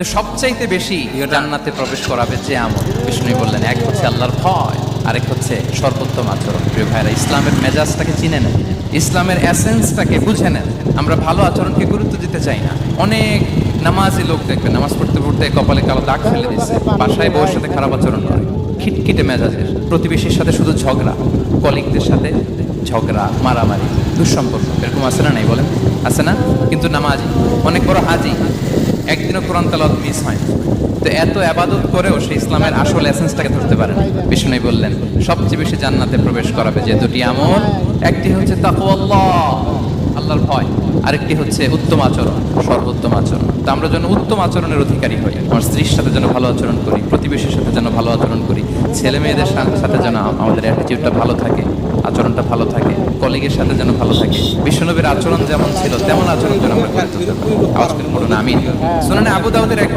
সবচাইতে বেশি জান্নাতে প্রবেশ করাবে যে আমল বিষ্ণু বললেন, এক হচ্ছে আল্লাহর ভয়, আরেক হচ্ছে সর্বোত্তম আচরণ। প্রিয় ভাইরা, ইসলামের মেজাজটাকে চিনে নেন, ইসলামের এসেন্সটাকে বুঝে নেন। আমরা ভালো আচরণকে গুরুত্ব দিতে চাই না। অনেক নামাজি লোক দেখবেন নামাজ পড়তে পড়তে কপালে কালো দাগ ফেলে দিচ্ছে, বাসায় বউয়ের সাথে খারাপ আচরণ করে, খিটখিটে মেজাজের, প্রতিবেশীর সাথে শুধু ঝগড়া, কলিগদের সাথে ঝগড়া, মারামারি, দুঃসম্পর্ক, এরকম আছে না? নাই বলেন, আছে না? কিন্তু নামাজি, অনেক বড় হাজি, একদিনও কোরআন তেলাওয়াত মিস হয় না। তো এত আবাদত করেও সে ইসলামের আসল এসেন্সটাকে ধরতে পারে না। বিষ্ণু বললেন সবচেয়ে বেশি জান্নাতে প্রবেশ করাবে যে দুটি আমল, একটি হচ্ছে তাকওয়াল্লাহ, আল্লাহর ভয়, আরেকটি হচ্ছে উত্তম আচরণ, সর্বোত্তম আচরণ। তো আমরা যেন উত্তম আচরণের অধিকারী হই, আমার স্ত্রীর সাথে যেন ভালো আচরণ করি, প্রতিবেশীর সাথে যেন ভালো আচরণ করি, ছেলে মেয়েদের সাথে যেন আমাদের অ্যাটিটিউডটা ভালো থাকে, আচরণটা ভালো থাকে, কলিগের সাথে যেন ভালো থাকে। বিশ্বনবীর আচরণ যেমন ছিল তেমন আচরণ যেন আমরা করে তুলতে পারি। আওয়াজ করে পড়ুন আমিন। শুনানে আবু দাউদের এক